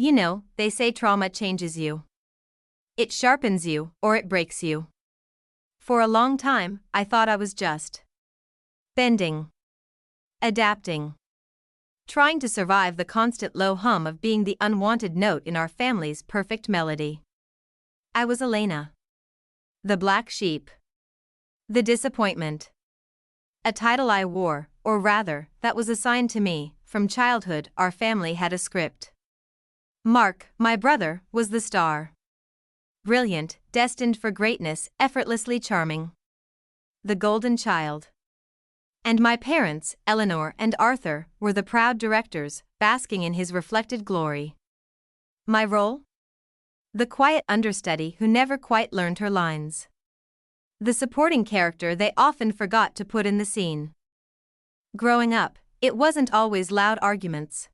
You know, they say trauma changes you. It sharpens you, or it breaks you. For a long time, I thought I was just bending, adapting, trying to survive the constant low hum of being the unwanted note in our family's perfect melody. I was Elena, the black sheep, the disappointment. A title I wore, or rather, that was assigned to me. From childhood, our family had a script. Mark, my brother, was the star. Brilliant, destined for greatness, effortlessly charming. The golden child. And my parents, Eleanor and Arthur, were the proud directors, basking in his reflected glory. My role? The quiet understudy who never quite learned her lines. The supporting character they often forgot to put in the scene. Growing up, it wasn't always loud arguments.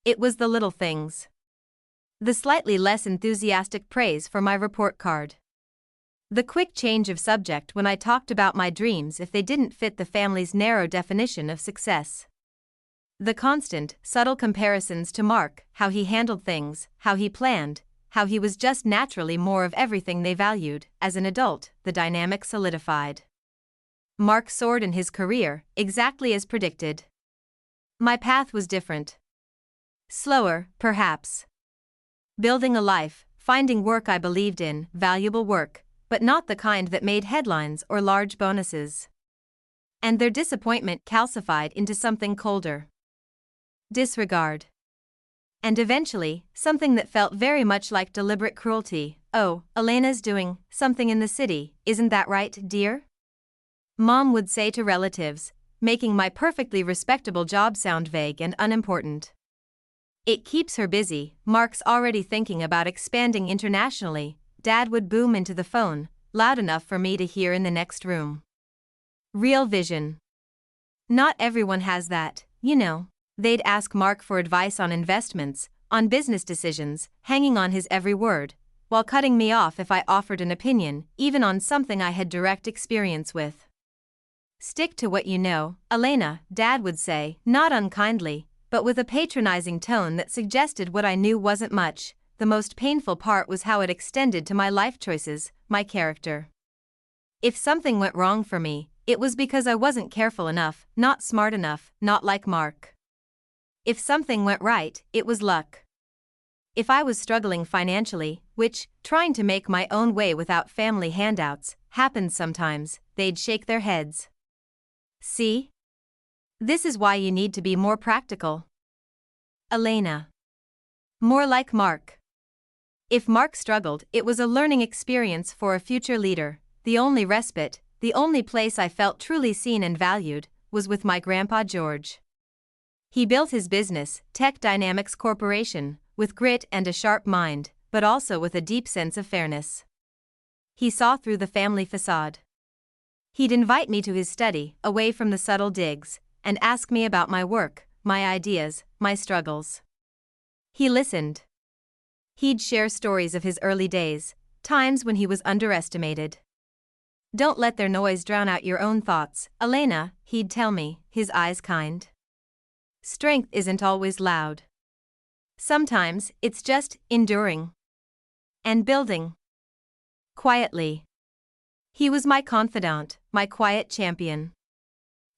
It was the little things. The slightly less enthusiastic praise for my report card. The quick change of subject when I talked about my dreams if they didn't fit the family's narrow definition of success. The constant, subtle comparisons to Mark, how he handled things, how he planned, how he was just naturally more of everything they valued. As an adult, the dynamic solidified. Mark soared in his career, exactly as predicted. My path was different. Slower, perhaps. Building a life, finding work I believed in, valuable work, but not the kind that made headlines or large bonuses. And their disappointment calcified into something colder. Disregard. And eventually, something that felt very much like deliberate cruelty. Oh, Elena's doing something in the city, isn't that right, dear? Mom would say to relatives, making my perfectly respectable job sound vague and unimportant. It keeps her busy. Mark's already thinking about expanding internationally. Dad would boom into the phone, loud enough for me to hear in the next room. Real vision. Not everyone has that, you know. They'd ask Mark for advice on investments, on business decisions, hanging on his every word, while cutting me off if I offered an opinion, even on something I had direct experience with. Stick to what you know, Elena, Dad would say, not unkindly, but with a patronizing tone that suggested what I knew wasn't much. The most painful part was how it extended to my life choices, my character. If something went wrong for me, it was because I wasn't careful enough, not smart enough, not like Mark. If something went right, it was luck. If I was struggling financially, which, trying to make my own way without family handouts, happened sometimes, they'd shake their heads. See? This is why you need to be more practical. Elena. More like Mark. If Mark struggled, it was a learning experience for a future leader. The only respite, the only place I felt truly seen and valued, was with my grandpa George. He built his business, Tech Dynamics Corporation, with grit and a sharp mind, but also with a deep sense of fairness. He saw through the family facade. He'd invite me to his study, away from the subtle digs, and ask me about my work, my ideas, my struggles. He listened. He'd share stories of his early days, times when he was underestimated. Don't let their noise drown out your own thoughts, Elena, he'd tell me, his eyes kind. Strength isn't always loud. Sometimes, it's just enduring. And building. Quietly. He was my confidant, my quiet champion.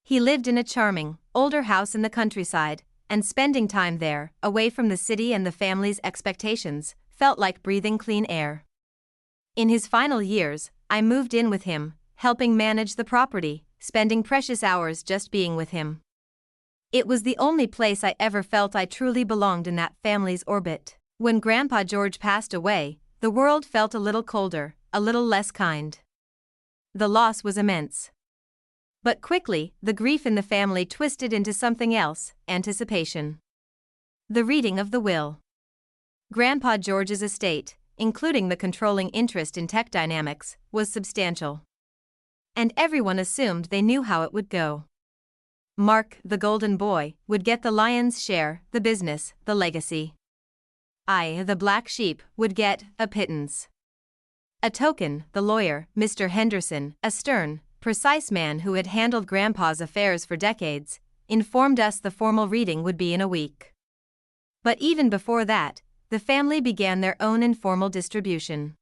He lived in a charming, older house in the countryside, and spending time there, away from the city and the family's expectations, felt like breathing clean air. In his final years, I moved in with him, helping manage the property, spending precious hours just being with him. It was the only place I ever felt I truly belonged in that family's orbit. When Grandpa George passed away, the world felt a little colder, a little less kind. The loss was immense. But quickly, the grief in the family twisted into something else, anticipation. The reading of the will. Grandpa George's estate, including the controlling interest in Tech Dynamics, was substantial. And everyone assumed they knew how it would go. Mark, the golden boy, would get the lion's share, the business, the legacy. I, the black sheep, would get a pittance. A token, the lawyer, Mr. Henderson, a stern, precise man who had handled Grandpa's affairs for decades, informed us the formal reading would be in a week. But even before that, the family began their own informal distribution.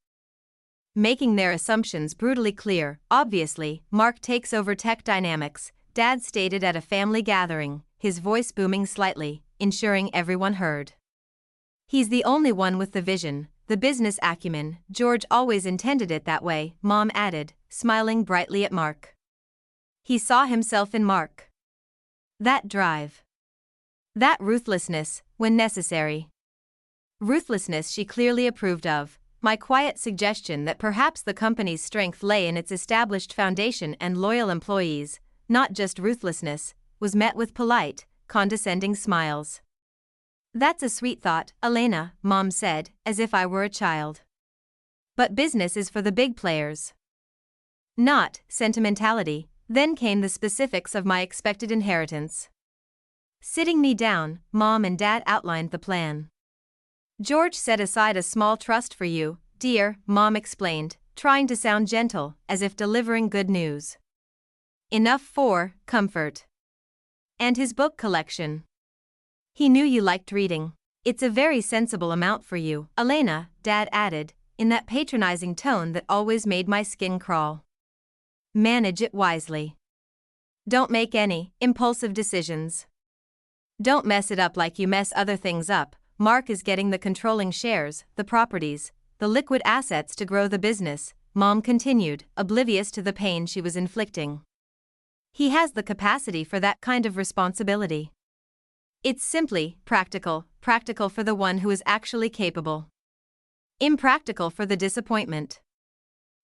Making their assumptions brutally clear, obviously, Mark takes over tech dynamics, Dad stated at a family gathering, his voice booming slightly, ensuring everyone heard. He's the only one with the vision, the business acumen. George always intended it that way, Mom added, smiling brightly at Mark. He saw himself in Mark. That drive. That ruthlessness, when necessary. Ruthlessness she clearly approved of. My quiet suggestion that perhaps the company's strength lay in its established foundation and loyal employees, not just ruthlessness, was met with polite, condescending smiles. That's a sweet thought, Elena, Mom said, as if I were a child. But business is for the big players. Not sentimentality. Then came the specifics of my expected inheritance. Sitting me down, Mom and Dad outlined the plan. George set aside a small trust for you, dear, Mom explained, trying to sound gentle, as if delivering good news. Enough for comfort. And his book collection. He knew you liked reading. It's a very sensible amount for you, Elena, Dad added, in that patronizing tone that always made my skin crawl. Manage it wisely. Don't make any impulsive decisions. Don't mess it up like you mess other things up. Mark is getting the controlling shares, the properties, the liquid assets to grow the business, Mom continued, oblivious to the pain she was inflicting. He has the capacity for that kind of responsibility. It's simply practical for the one who is actually capable. Impractical for the disappointment.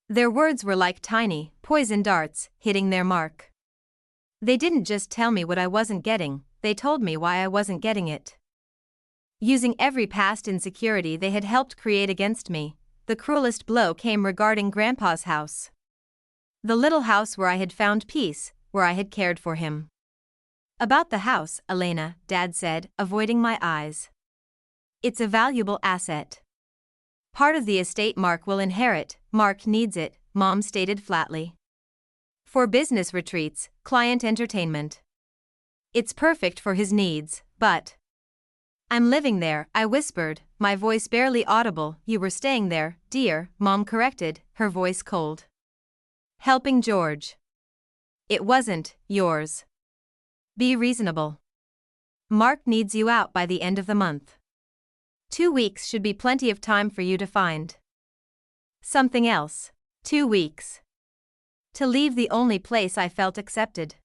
Their words were like tiny, poison darts, hitting their mark. They didn't just tell me what I wasn't getting, they told me why I wasn't getting it. Using every past insecurity they had helped create against me, the cruelest blow came regarding Grandpa's house. The little house where I had found peace, where I had cared for him. About the house, Elena, Dad said, avoiding my eyes. It's a valuable asset. Part of the estate Mark will inherit. Mark needs it, Mom stated flatly. For business retreats, client entertainment. It's perfect for his needs, but... I'm living there, I whispered, my voice barely audible. You were staying there, dear, Mom corrected, her voice cold. Helping George. It wasn't yours. Be reasonable. Mark needs you out by the end of the month. 2 weeks should be plenty of time for you to find something else. 2 weeks. To leave the only place I felt accepted.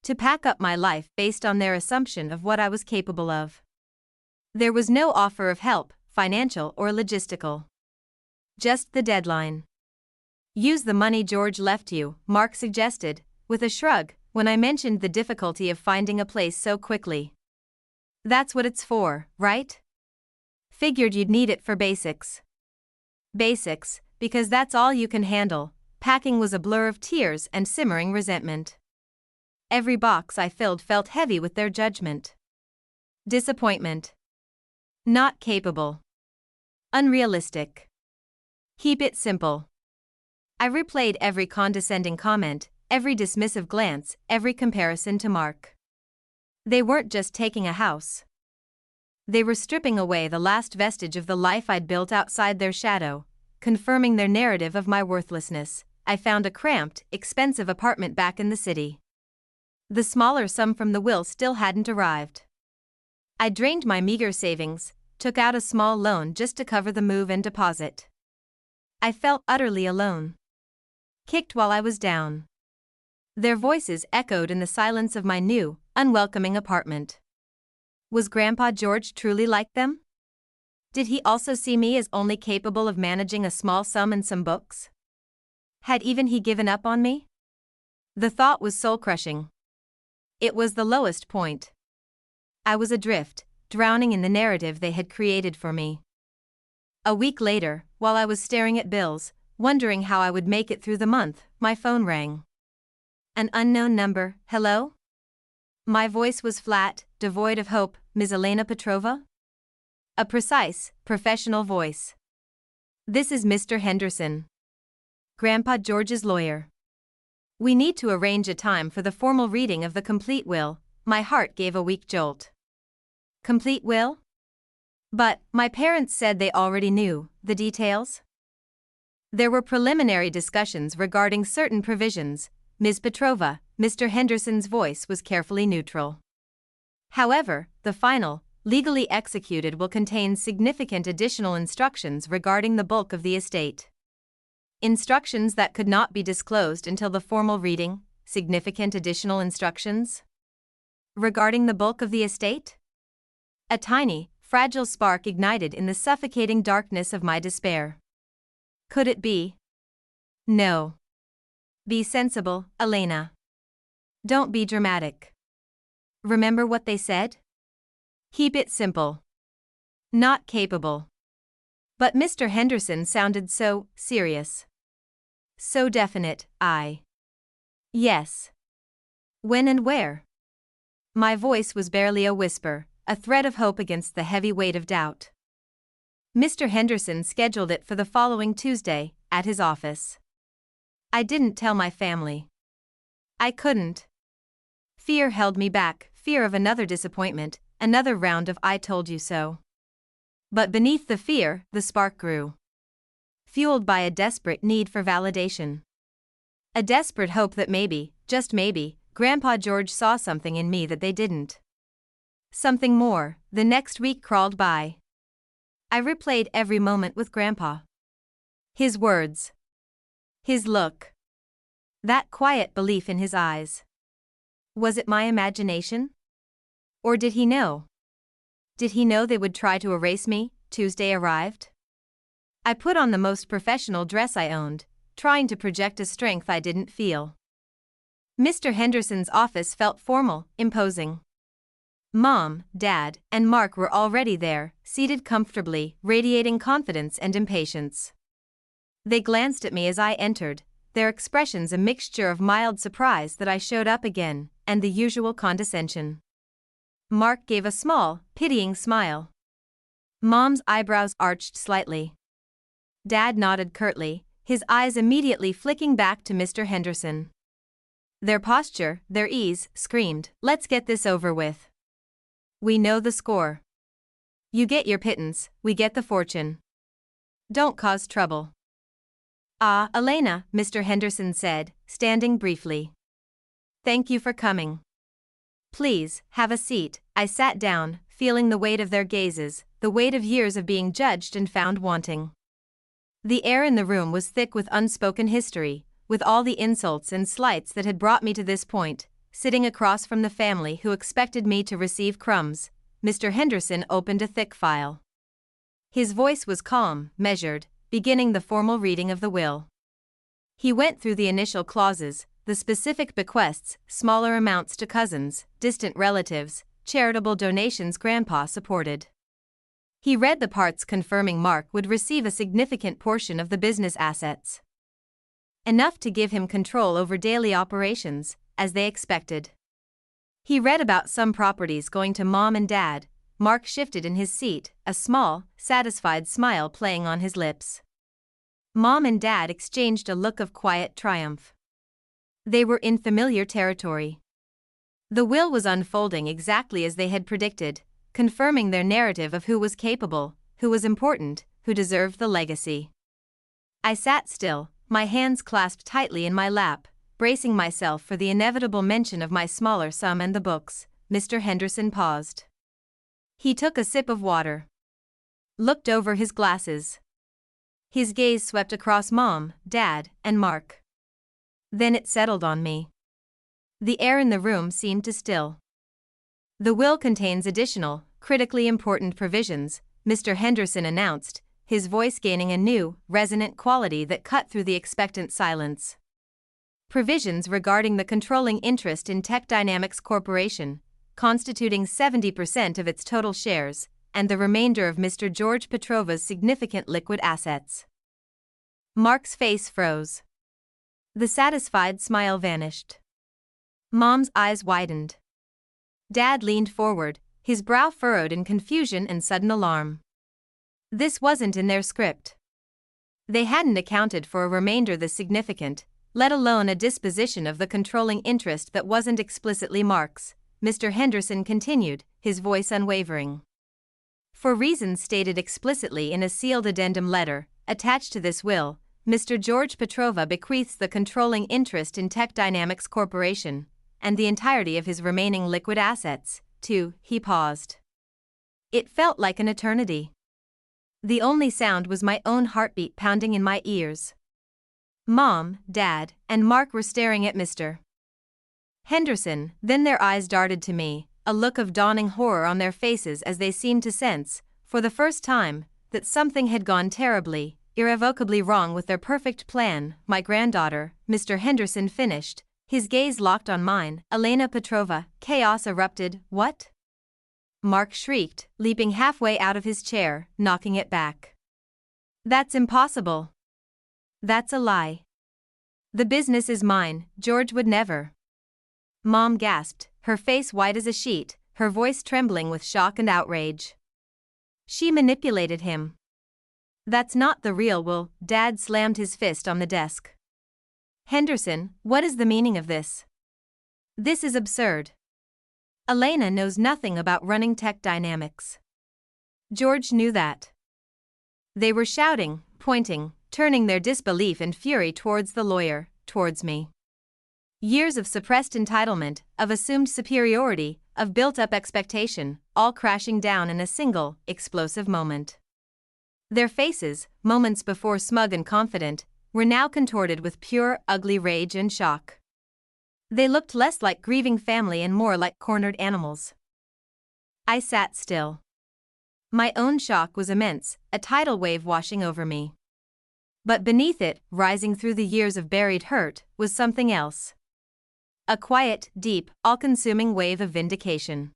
To pack up my life based on their assumption of what I was capable of. There was no offer of help, financial or logistical. Just the deadline. Use the money George left you, Mark suggested, with a shrug, when I mentioned the difficulty of finding a place so quickly. That's what it's for, right? Figured you'd need it for basics. Basics, because that's all you can handle. Packing was a blur of tears and simmering resentment. Every box I filled felt heavy with their judgment. Disappointment. Not capable. Unrealistic. Keep it simple. I replayed every condescending comment, every dismissive glance, every comparison to Mark. They weren't just taking a house. They were stripping away the last vestige of the life I'd built outside their shadow, confirming their narrative of my worthlessness. I found a cramped, expensive apartment back in the city. The smaller sum from the will still hadn't arrived. I drained my meager savings, took out a small loan just to cover the move and deposit. I felt utterly alone. Kicked while I was down. Their voices echoed in the silence of my new, unwelcoming apartment. Was Grandpa George truly like them? Did he also see me as only capable of managing a small sum and some books? Had even he given up on me? The thought was soul-crushing. It was the lowest point. I was adrift, drowning in the narrative they had created for me. A week later, while I was staring at bills, wondering how I would make it through the month, my phone rang. An unknown number. Hello? My voice was flat, devoid of hope. Ms. Elena Petrova? A precise, professional voice. This is Mr. Henderson. Grandpa George's lawyer. We need to arrange a time for the formal reading of the complete will. My heart gave a weak jolt. Complete will? But my parents said they already knew the details. There were preliminary discussions regarding certain provisions. Ms. Petrova, Mr. Henderson's voice was carefully neutral. However, the final, legally executed, will contain significant additional instructions regarding the bulk of the estate. Instructions that could not be disclosed until the formal reading. Significant additional instructions regarding the bulk of the estate? A tiny, fragile spark ignited in the suffocating darkness of my despair. Could it be? No. Be sensible, Elena. Don't be dramatic. Remember what they said? Keep it simple. Not capable. But Mr. Henderson sounded so serious. So definite. Yes. When and where? My voice was barely a whisper, a thread of hope against the heavy weight of doubt. Mr. Henderson scheduled it for the following Tuesday, at his office. I didn't tell my family. I couldn't. Fear held me back, fear of another disappointment, another round of I told you so. But beneath the fear, the spark grew. Fueled by a desperate need for validation. A desperate hope that maybe, just maybe, Grandpa George saw something in me that they didn't. Something more. The next week crawled by. I replayed every moment with Grandpa. His words. His look. That quiet belief in his eyes. Was it my imagination? Or did he know? Did he know they would try to erase me? Tuesday arrived. I put on the most professional dress I owned, trying to project a strength I didn't feel. Mr. Henderson's office felt formal, imposing. Mom, Dad, and Mark were already there, seated comfortably, radiating confidence and impatience. They glanced at me as I entered, their expressions a mixture of mild surprise that I showed up again, and the usual condescension. Mark gave a small, pitying smile. Mom's eyebrows arched slightly. Dad nodded curtly, his eyes immediately flicking back to Mr. Henderson. Their posture, their ease, screamed, "Let's get this over with. We know the score. You get your pittance, we get the fortune. Don't cause trouble." "Ah, Elena," Mr. Henderson said, standing briefly. "Thank you for coming. Please, have a seat." I sat down, feeling the weight of their gazes, the weight of years of being judged and found wanting. The air in the room was thick with unspoken history, with all the insults and slights that had brought me to this point. Sitting across from the family who expected me to receive crumbs, Mr. Henderson opened a thick file. His voice was calm, measured, beginning the formal reading of the will. He went through the initial clauses, the specific bequests, smaller amounts to cousins, distant relatives, charitable donations Grandpa supported. He read the parts confirming Mark would receive a significant portion of the business assets. Enough to give him control over daily operations, as they expected. He read about some properties going to Mom and Dad. Mark shifted in his seat, a small, satisfied smile playing on his lips. Mom and Dad exchanged a look of quiet triumph. They were in familiar territory. The will was unfolding exactly as they had predicted, confirming their narrative of who was capable, who was important, who deserved the legacy. I sat still, my hands clasped tightly in my lap, bracing myself for the inevitable mention of my smaller sum and the books. Mr. Henderson paused. He took a sip of water. Looked over his glasses. His gaze swept across Mom, Dad, and Mark. Then it settled on me. The air in the room seemed to still. "The will contains additional, critically important provisions," Mr. Henderson announced, his voice gaining a new, resonant quality that cut through the expectant silence. "Provisions regarding the controlling interest in Tech Dynamics Corporation, constituting 70% of its total shares, and the remainder of Mr. George Petrova's significant liquid assets." Mark's face froze. The satisfied smile vanished. Mom's eyes widened. Dad leaned forward, his brow furrowed in confusion and sudden alarm. This wasn't in their script. They hadn't accounted for a remainder this significant, let alone a disposition of the controlling interest that wasn't explicitly Mark's. Mr. Henderson continued, his voice unwavering. For reasons stated explicitly in a sealed addendum letter attached to this will, Mr. George Petrova bequeaths the controlling interest in Tech Dynamics Corporation and the entirety of his remaining liquid assets to, he paused. It felt like an eternity. The only sound was my own heartbeat pounding in my ears. Mom, Dad, and Mark were staring at Mr. Henderson, then their eyes darted to me, a look of dawning horror on their faces as they seemed to sense, for the first time, that something had gone terribly, irrevocably wrong with their perfect plan. My granddaughter, Mr. Henderson finished, his gaze locked on mine. Elena Petrova, chaos erupted. What? Mark shrieked, leaping halfway out of his chair, knocking it back. That's impossible. That's a lie. The business is mine, George would never. Mom gasped, her face white as a sheet, her voice trembling with shock and outrage. She manipulated him. That's not the real will. Dad slammed his fist on the desk. Henderson, what is the meaning of this? This is absurd. Elena knows nothing about running Tech Dynamics. George knew that. They were shouting, pointing, turning their disbelief and fury towards the lawyer, towards me. Years of suppressed entitlement, of assumed superiority, of built-up expectation, all crashing down in a single, explosive moment. Their faces, moments before smug and confident, were now contorted with pure, ugly rage and shock. They looked less like grieving family and more like cornered animals. I sat still. My own shock was immense, a tidal wave washing over me. But beneath it, rising through the years of buried hurt, was something else. A quiet, deep, all-consuming wave of vindication.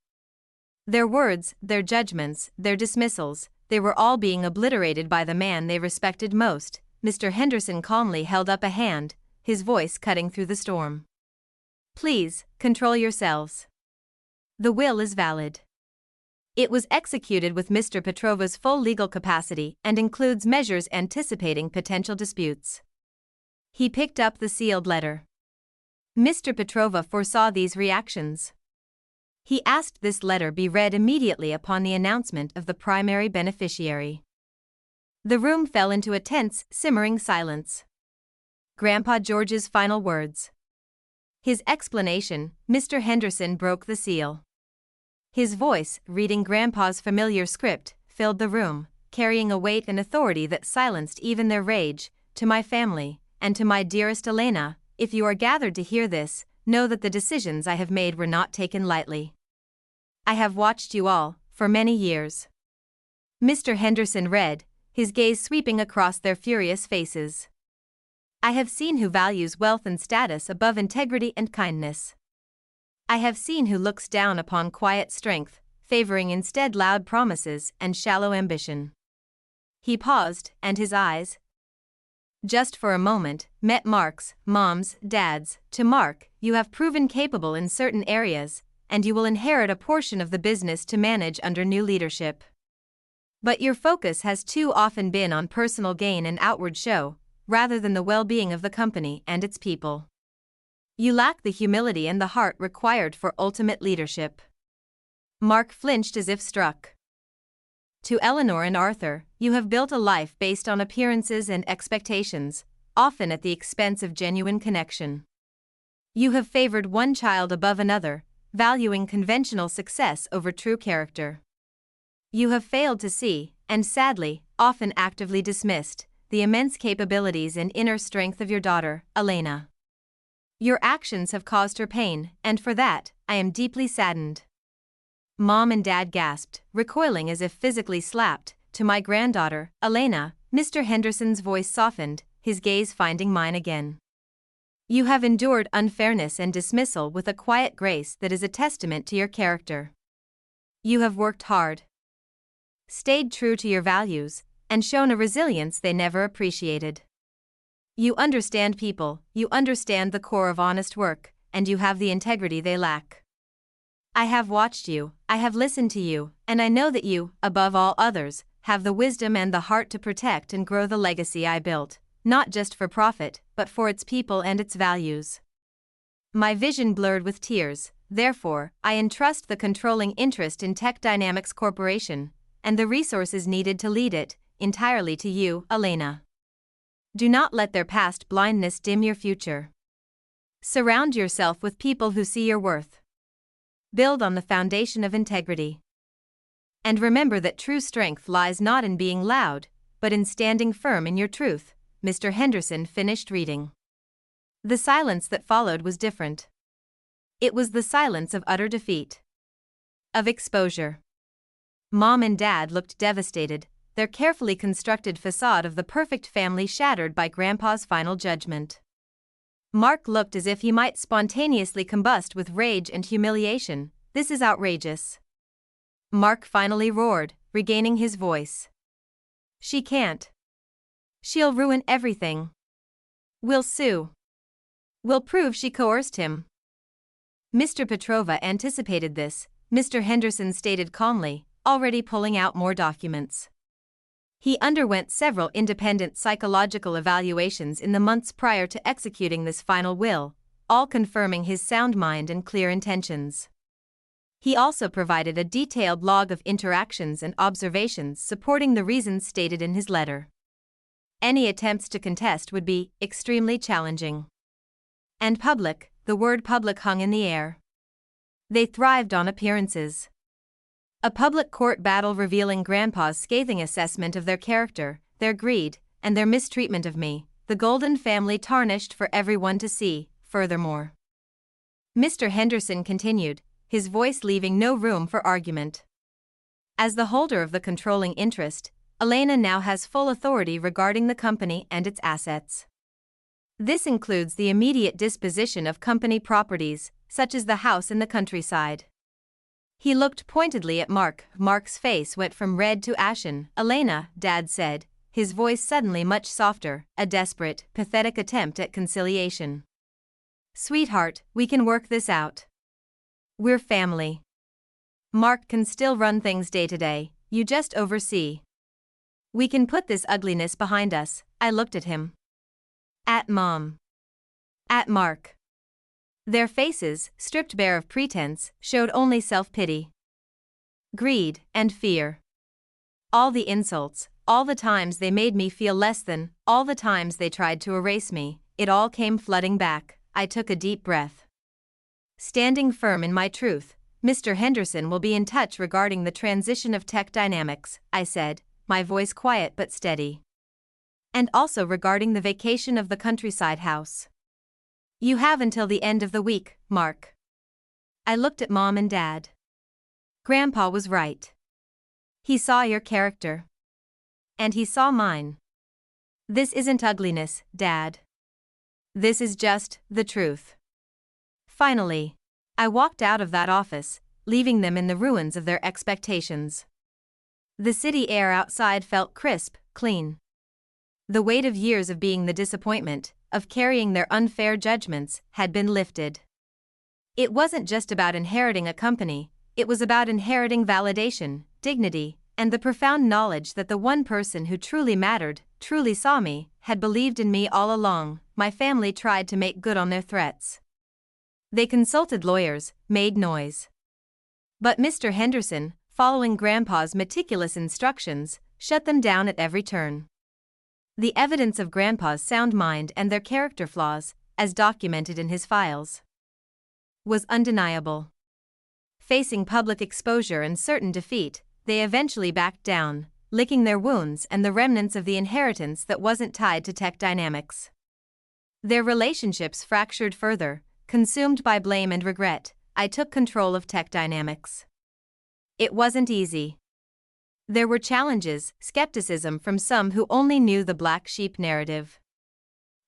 Their words, their judgments, their dismissals, they were all being obliterated by the man they respected most. Mr. Henderson calmly held up a hand, his voice cutting through the storm. Please, control yourselves. The will is valid. It was executed with Mr. Petrova's full legal capacity and includes measures anticipating potential disputes. He picked up the sealed letter. Mr. Petrova foresaw these reactions. He asked this letter be read immediately upon the announcement of the primary beneficiary. The room fell into a tense, simmering silence. Grandpa George's final words. His explanation, Mr. Henderson broke the seal. His voice, reading Grandpa's familiar script, filled the room, carrying a weight and authority that silenced even their rage. To my family, and to my dearest Elena, if you are gathered to hear this, know that the decisions I have made were not taken lightly. I have watched you all, for many years. Mr. Henderson read, his gaze sweeping across their furious faces. I have seen who values wealth and status above integrity and kindness. I have seen who looks down upon quiet strength, favoring instead loud promises and shallow ambition. He paused, and his eyes, just for a moment, met Mark's. Mom's, Dad's. To Mark, you have proven capable in certain areas, and you will inherit a portion of the business to manage under new leadership. But your focus has too often been on personal gain and outward show, rather than the well-being of the company and its people. You lack the humility and the heart required for ultimate leadership. Mark flinched as if struck. To Eleanor and Arthur, you have built a life based on appearances and expectations, often at the expense of genuine connection. You have favored one child above another, valuing conventional success over true character. You have failed to see, and sadly, often actively dismissed, the immense capabilities and inner strength of your daughter, Elena. Your actions have caused her pain, and for that, I am deeply saddened. Mom and Dad gasped, recoiling as if physically slapped. To my granddaughter, Elena, Mr. Henderson's voice softened, his gaze finding mine again. You have endured unfairness and dismissal with a quiet grace that is a testament to your character. You have worked hard, stayed true to your values, and shown a resilience they never appreciated. You understand people, you understand the core of honest work, and you have the integrity they lack. I have watched you, I have listened to you, and I know that you, above all others, have the wisdom and the heart to protect and grow the legacy I built, not just for profit, but for its people and its values. My vision blurred with tears, therefore, I entrust the controlling interest in Tech Dynamics Corporation and the resources needed to lead it, entirely to you, Elena. Do not let their past blindness dim your future. Surround yourself with people who see your worth. Build on the foundation of integrity. And remember that true strength lies not in being loud, but in standing firm in your truth. Mr. Henderson finished reading. The silence that followed was different. It was the silence of utter defeat. Of exposure. Mom and Dad looked devastated, their carefully constructed facade of the perfect family shattered by Grandpa's final judgment. Mark looked as if he might spontaneously combust with rage and humiliation. This is outrageous. Mark finally roared, regaining his voice. She can't. She'll ruin everything. We'll sue. We'll prove she coerced him. Mr. Petrova anticipated this, Mr. Henderson stated calmly, already pulling out more documents. He underwent several independent psychological evaluations in the months prior to executing this final will, all confirming his sound mind and clear intentions. He also provided a detailed log of interactions and observations supporting the reasons stated in his letter. Any attempts to contest would be extremely challenging. And public, the word public hung in the air. They thrived on appearances. A public court battle revealing Grandpa's scathing assessment of their character, their greed, and their mistreatment of me, the Golden family tarnished for everyone to see. Furthermore, Mr. Henderson continued, his voice leaving no room for argument. As the holder of the controlling interest, Elena now has full authority regarding the company and its assets. This includes the immediate disposition of company properties, such as the house in the countryside. He looked pointedly at Mark. Mark's face went from red to ashen. Elena, Dad said, his voice suddenly much softer, a desperate, pathetic attempt at conciliation. Sweetheart, we can work this out. We're family. Mark can still run things day to day, you just oversee. We can put this ugliness behind us. I looked at him. At Mom. At Mark. Their faces, stripped bare of pretense, showed only self-pity, greed, and fear. All the insults, all the times they made me feel less than, all the times they tried to erase me, it all came flooding back. I took a deep breath. Standing firm in my truth, Mr. Henderson will be in touch regarding the transition of Tech Dynamics, I said, my voice quiet but steady. And also regarding the vacation of the countryside house. You have until the end of the week, Mark. I looked at Mom and Dad. Grandpa was right. He saw your character. And he saw mine. This isn't ugliness, Dad. This is just the truth. Finally, I walked out of that office, leaving them in the ruins of their expectations. The city air outside felt crisp, clean. The weight of years of being the disappointment, of carrying their unfair judgments, had been lifted. It wasn't just about inheriting a company, it was about inheriting validation, dignity, and the profound knowledge that the one person who truly mattered, truly saw me, had believed in me all along. My family tried to make good on their threats. They consulted lawyers, made noise. But Mr. Henderson, following Grandpa's meticulous instructions, shut them down at every turn. The evidence of Grandpa's sound mind and their character flaws, as documented in his files, was undeniable. Facing public exposure and certain defeat, they eventually backed down, licking their wounds and the remnants of the inheritance that wasn't tied to Tech Dynamics. Their relationships fractured further, consumed by blame and regret. I took control of Tech Dynamics. It wasn't easy. There were challenges, skepticism from some who only knew the black sheep narrative.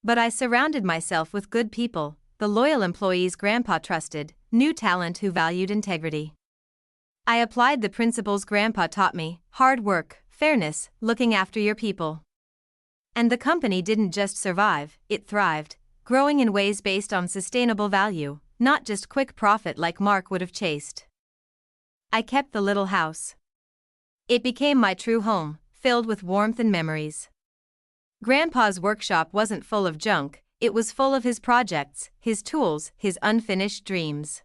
But I surrounded myself with good people, the loyal employees Grandpa trusted, new talent who valued integrity. I applied the principles Grandpa taught me: hard work, fairness, looking after your people. And the company didn't just survive, it thrived, growing in ways based on sustainable value, not just quick profit like Mark would have chased. I kept the little house. It became my true home, filled with warmth and memories. Grandpa's workshop wasn't full of junk, it was full of his projects, his tools, his unfinished dreams.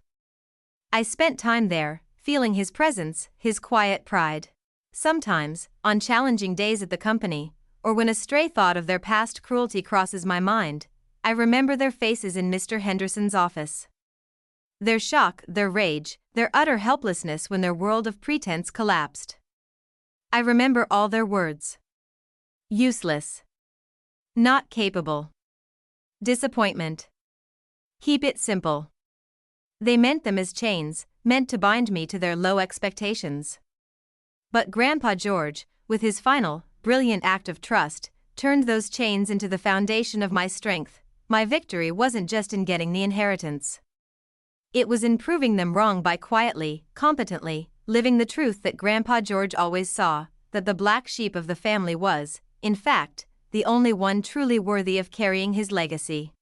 I spent time there, feeling his presence, his quiet pride. Sometimes, on challenging days at the company, or when a stray thought of their past cruelty crosses my mind, I remember their faces in Mr. Henderson's office. Their shock, their rage, their utter helplessness when their world of pretense collapsed. I remember all their words. Useless. Not capable. Disappointment. Keep it simple. They meant them as chains, meant to bind me to their low expectations. But Grandpa George, with his final, brilliant act of trust, turned those chains into the foundation of my strength. My victory wasn't just in getting the inheritance. It was in proving them wrong by quietly, competently, living the truth that Grandpa George always saw, that the black sheep of the family was, in fact, the only one truly worthy of carrying his legacy.